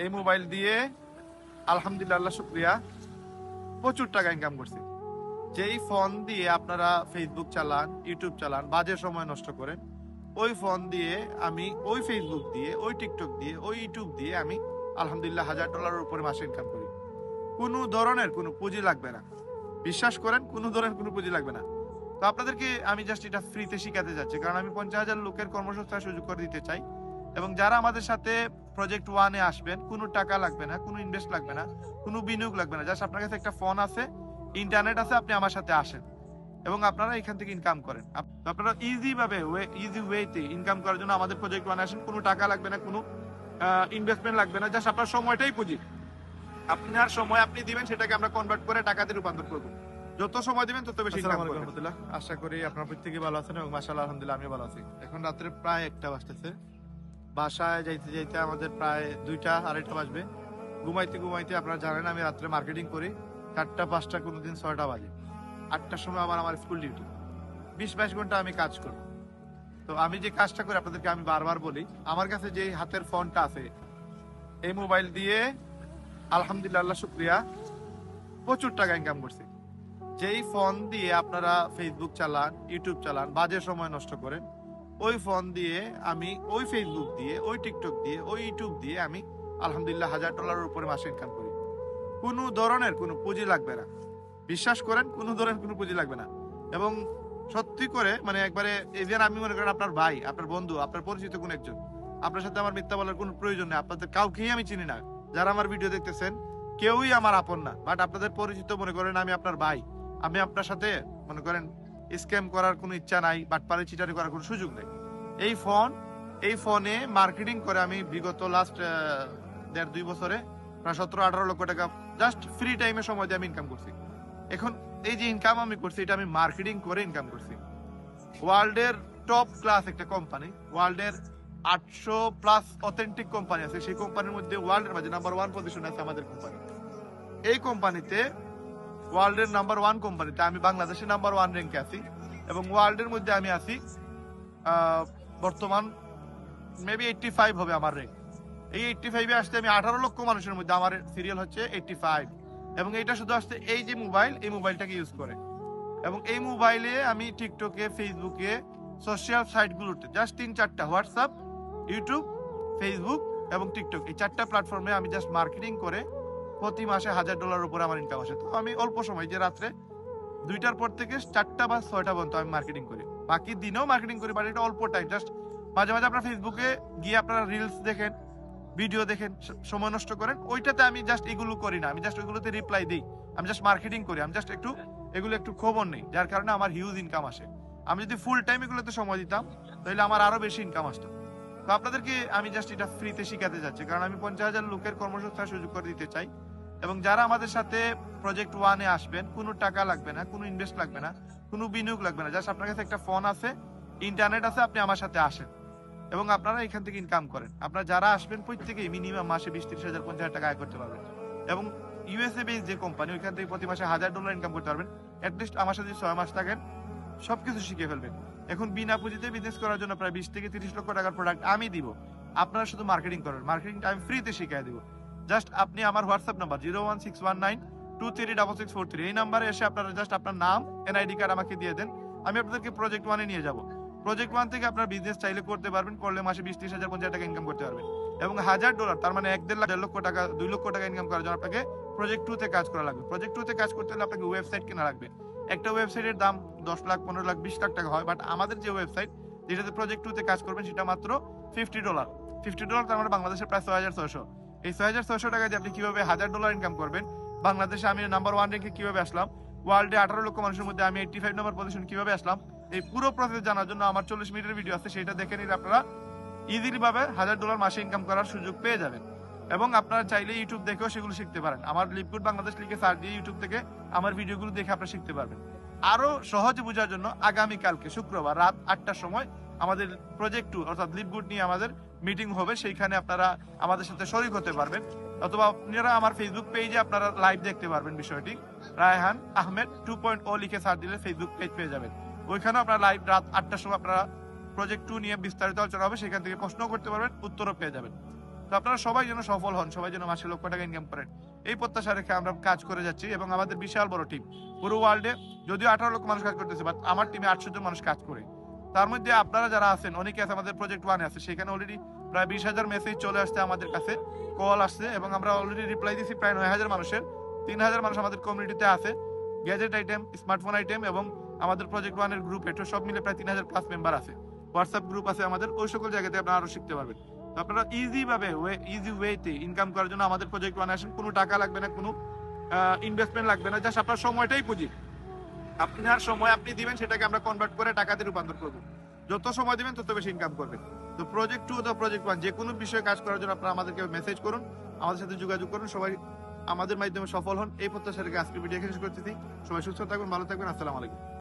এই মোবাইল দিয়ে আলহামদুলিল্লাহ শুকরিয়া প্রচুর টাকা ইনকাম করছি। যেই ফোন দিয়ে আপনারা ফেসবুক চালান, ইউটিউব চালান, বাজে সময় নষ্ট করেন, ওই ফোন দিয়ে আমি ওই ফেসবুক দিয়ে, ওই টিকটক দিয়ে, ওই ইউটিউব দিয়ে আমি আলহামদুলিল্লাহ $1000 উপরে মাসে ইনকাম করি। কোনো ধরনের কোনো পুঁজি লাগবে না, বিশ্বাস করেন, কোনো ধরনের কোনো পুঁজি লাগবে না। তো আপনাদেরকে আমি জাস্ট এটা ফ্রিতে শিখাতে যাচ্ছি, কারণ আমি 50,000 লোকের কর্মসংস্থান সুযোগ করে দিতে চাই। এবং যারা আমাদের সাথে প্রজেক্ট ওয়ানে আসবেন, কোনো টাকা লাগবে না, কোনো ইনভেস্ট লাগবে না, কোনো বিনিয়োগ লাগবে না। জাস্ট আপনার কাছে একটা ফোন আছে, ইন্টারনেট আছে, আপনি আমার সাথে আসেন এবং আপনারা এখান থেকে ইনকাম করেন। আপনারা ইজি ওয়েতে ইনকাম করার জন্য আমাদের প্রজেক্ট ওয়ানে আসেন। কোনো টাকা লাগবে না, কোনো ইনভেস্টমেন্ট লাগবে না, জাস্ট আপনার সময়টাই পুঁজি। আপনার সময় আপনি দিবেন, সেটাকে আমরা কনভার্ট করে টাকাতে রূপান্তর করবো। যত সময় দিবেন তত বেশি ইনকাম করবেন। আলহামদুলিল্লাহ, আশা করি আপনার প্রত্যেকেই ভালো আছেন এবং মাশাআল্লাহ আলহামদুলিল্লাহ আমিও ভালো আছি। এখন রাত্রে প্রায় 1টা বাজতেছে। বাসায় যাইতে যাইতে আমাদের প্রায় 2টা 2:30 বাজবে। ঘুমাইতে ঘুমাইতে আপনারা জানেন আমি রাত্রে মার্কেটিং করি। 4টা 5টা, কোনোদিন 6টা বাজে। 8টার সময় আবার আমার স্কুল ডিউটি। 20-22 ঘন্টা আমি কাজ করি। তো আমি যে কাজটা করি আপনাদেরকে আমি বারবার বলি, আমার কাছে যে হাতের ফোনটা আছে, এই মোবাইল দিয়ে আলহামদুলিল্লাহ শুকরিয়া প্রচুর টাকা ইনকাম করছি। যেই ফোন দিয়ে আপনারা ফেসবুক চালান, ইউটিউব চালান, বাজে সময় নষ্ট করেন, ওই ফোন দিয়ে আমি ওই ফেসবুক দিয়ে, ওই টিকটক দিয়ে, ওই ইউটিউব দিয়ে আমি আলহামদুলিল্লাহ $1000 উপরে মাসে ইনকাম করি। কোনো ধরনের কোনো পুঁজি লাগবে না, বিশ্বাস করেন, কোনো ধরনের কোনো পুঁজি লাগবে না। এবং সত্যি করে মানে একবারে এজেন আমি মনে করেন আপনার ভাই, আপনার বন্ধু, আপনার পরিচিত কোন একজন, আপনার সাথে আমার মিথ্যা বলার কোনো প্রয়োজন নেই। আপনাদের কাউকেই আমি চিনি না, যারা আমার ভিডিও দেখতেছেন কেউই আমার আপন না, বাট আপনাদের পরিচিত মনে করেন আমি আপনার ভাই। আমি আপনার সাথে মনে করেন স্ক্যাম করার কোনো ইচ্ছা নাই, বাটপারি চিটারি করার কোনো সুযোগ নেই। এই ফোনে মার্কেটিং করে আমি বিগত লাস্ট 1.5-2 বছরে প্রায় 17-18 লক্ষ টাকা জাস্ট ফ্রি টাইমে সময় দিয়ে আমি ইনকাম করছি। এখন এই যে ইনকাম আমি করছি, এটা আমি মার্কেটিং করে ইনকাম করছি। ওয়ার্ল্ডের টপ ক্লাস একটা কোম্পানি, ওয়ার্ল্ডের 800+ অথেন্টিক কোম্পানি আছে, সেই কোম্পানির মধ্যে ওয়ার্ল্ডের মাঝে নাম্বার 1 পজিশনে আছে আমাদের কোম্পানি। এই কোম্পানিতে, ওয়ার্ল্ডের নাম্বার 1 কোম্পানিতে আমি বাংলাদেশে নাম্বার 1 র্যাঙ্কে আছি এবং ওয়ার্ল্ডের মধ্যে আমি আছি বর্তমান মেবি 85 হবে আমার র্যাঙ্ক। এই 85-এ আসতে আমি 18 লক্ষ মানুষের মধ্যে আমার সিরিয়াল হচ্ছে 85। এবং এটা শুধু আসতে এই যে মোবাইল, এই মোবাইলটাকে ইউজ করে। এবং এই মোবাইলে আমি টিকটকে, ফেসবুকে, সোশ্যাল সাইটগুলোতে জাস্ট 3-4টা, হোয়াটসঅ্যাপ, ইউটিউব, ফেসবুক এবং টিকটক, এই 4টা প্ল্যাটফর্মে আমি জাস্ট মার্কেটিং করে প্রতি মাসে $1000 উপরে আমার ইনকাম আসে। তো আমি অল্প সময়, যে রাত্রে 2টার পর থেকে 4টা বা 6টা পর্যন্ত আমি মার্কেটিং করি, বাকি দিনেও মার্কেটিং করি, বাট এটা অল্প টাইম। জাস্ট মাঝে মাঝে আপনার ফেসবুকে গিয়ে আপনারা রিলস দেখেন, ভিডিও দেখেন, সময় নষ্ট করেন, ওইটাতে আমি জাস্ট এগুলো করি না, আমি জাস্ট ওইগুলোতে রিপ্লাই দিই, আমি জাস্ট মার্কেটিং করি, আমি জাস্ট এগুলো একটু খবর নেই, যার কারণে আমার হিউজ ইনকাম আসে। আমি যদি ফুল টাইম এগুলোতে সময় দিতাম তাহলে আমার আরো বেশি ইনকাম আসতো। তো আপনাদেরকে আমি জাস্ট এটা ফ্রিতে শিখাতে যাচ্ছি, কারণ আমি 50,000 লোকের কর্মসংস্থান সুযোগ করে দিতে চাই। এবং যারা আমাদের সাথে প্রজেক্ট ওয়ানে আসবেন, কোনো টাকা লাগবে না, কোনো ইনভেস্ট লাগবে না, কোনো বিনিয়োগ লাগবে না, জাস্ট আপনার কাছে একটা ফোন আছে, ইন্টারনেট আছে, আপনি আমার সাথে আসেন এবং আপনারা এখান থেকে ইনকাম করেন। আপনারা যারা আসবেন প্রত্যেকেই মিনিমাম মাসে 20-30 হাজার, 50,000 টাকা আয় করতে পারবেন। এবং ইউএসএ বেস যে কোম্পানি, ওইখান থেকে প্রতি মাসে $1000 ইনকাম করতে পারবেন। অ্যাটলিস্ট আমার সাথে 6 মাস থাকেন, সবকিছু শিখে ফেলবেন। এখন বিনা পুঁজিতে বিজনেস করার জন্য প্রায় 20-30 লক্ষ টাকার প্রোডাক্ট আমি দিব, আপনারা শুধু মার্কেটিং করেন। মার্কেটিংটা আমি ফ্রিতে শিখিয়ে দিব। জাস্ট আপনি আমার হোয়াটসঅ্যাপ নাম্বার 01619236643, এই নাম্বারে এসে আপনারা জাস্ট আপনার নাম, এনআইডি কার্ড আমাকে দিয়ে দেন, আমি আপনাদেরকে প্রজেক্ট ওয়ানে নিয়ে যাব। প্রজেক্ট ওয়ান থেকে আপনার বিজনেস চাইলে করতে পারবেন, করলে মাসে 20-30 হাজার, 50,000 টাকা ইনকাম করতে পারবেন। এবং $1000, তার মানে 1.5 লক্ষ টাকা, 2 লক্ষ টাকা ইনকাম করার জন্য আপনাকে প্রজেক্ট 2 তে কাজ করা লাগবে। প্রজেক্ট 2 তে কাজ করতে হলে আপনাকে ওয়েবসাইট কেনা লাগবে। একটা ওয়েবসাইটের দাম 10 লাখ, 15 লাখ, 20 লাখ টাকা হয়, বাট আমাদের যে ওয়েবসাইট, যেটাতে প্রজেক্ট 2 তে কাজ করবেন, সেটা মাত্র $50। $50 তার মানে বাংলাদেশের প্রায় 6,600। এই 6,600 টাকা দিয়ে আপনি কিভাবে $1000 ইনকাম করবেন, বাংলাদেশে আমি নাম্বার 1 র্যাঙ্কে কিভাবে আসলাম, ওয়ার্ল্ডে 18 লক্ষ মানুষের মধ্যে আমি 85 নম্বর পজিশন কিভাবে আসলাম, এই পুরো প্রসেস জানার জন্য আমার 40 মিনিটের ভিডিও আছে, সেটা দেখে নিলে আপনারা ইজিলি ভাবে $1000 মাসে ইনকাম করার সুযোগ পেয়ে যাবেন। এবং আপনারা চাইলে ইউটিউব দেখেও সেগুলো শিখতে পারেন। আমার লিপগুড বাংলাদেশ লিখে সার্চ দিয়ে ইউটিউব থেকে আমার ভিডিওগুলো দেখে আপনারা শিখতে পারবেন। আরো সহজে বোঝার জন্য আগামীকালকে শুক্রবার রাত 8টার সময় আমাদের প্রজেক্ট 2 অর্থাৎ লিপগুড নিয়ে আমাদের মিটিং হবে, সেইখানে আপনারা আমাদের সাথে শরীক হতে পারবেন, অথবা আপনারা আমার ফেসবুক পেজে আপনারা লাইভ দেখতে পারবেন বিষয়টি। রায়হান আহমেদ 2.0 লিখে সার্চ দিলে ফেসবুক পেজ পেয়ে যাবেন। ওইখানে আপনারা লাইভ রাত 8টার সময় আপনারা প্রজেক্ট 2 নিয়ে বিস্তারিত আলোচনা হবে, সেখান থেকে প্রশ্ন করতে পারবেন, উত্তরও পেয়ে যাবেন। তো আপনারা সবাই যেন সফল হন, সবাই যেন মাসে লক্ষ টাকা ইনকাম করেন, এই প্রত্যাশা রেখে আমরা কাজ করে যাচ্ছি। এবং আমাদের বিশাল বড় টিম, পুরো ওয়ার্ল্ডে যদিও 18 লক্ষ মানুষ কাজ করতেছে, বাট আমার টিমে 800 জন মানুষ কাজ করে। তার মধ্যে আপনারা যারা আছেন, অনেকে আছে আমাদের প্রজেক্ট ওয়ানে আছে, সেখানে অলরেডি প্রায় 20,000 মেসেজ চলে আসছে আমাদের কাছে, কল আসছে, এবং আমরা অলরেডি রিপ্লাই দিছি প্রায় 9,000 মানুষের। 3,000 মানুষ আমাদের কমিউনিটিতে আছে, গ্যাজেট আইটেম, স্মার্টফোন আইটেম এবং আমাদের প্রজেক্ট ওয়ানের গ্রুপ, এটা সব মিলে প্রায় 3,000 প্লাস মেম্বার আছে। হোয়াটসঅ্যাপ গ্রুপ আছে আমাদের, ওই সকল জায়গাতে আপনারা আরো শিখতে পারবেন। তো আপনারা ইজি ওয়েতে ইনকাম করার জন্য আমাদের প্রজেক্ট ওয়ানে আসেন। কোনো টাকা লাগবে না, কোনো ইনভেস্টমেন্ট লাগবে না, জাস্ট আপনার সময়টাই পুঁজি। আপনার সময় আপনি দিবেন, সেটাকে আমরা কনভার্ট করে টাকাতে রূপান্তর করবো। যত সময় দিবেন তত বেশি ইনকাম করবেন। তো প্রজেক্ট 2 অথবা প্রজেক্ট 1 যে কোনো বিষয়ে কাজ করার জন্য আপনারা আমাদেরকে মেসেজ করুন, আমাদের সাথে যোগাযোগ করুন। সবাই আমাদের মাধ্যমে সফল হন, এই প্রত্যাশা রেখে আজকের ভিডিও এখানে শেষ করতেছি। সবাই সুস্থ থাকবেন, ভালো থাকবেন। আসসালামু আলাইকুম।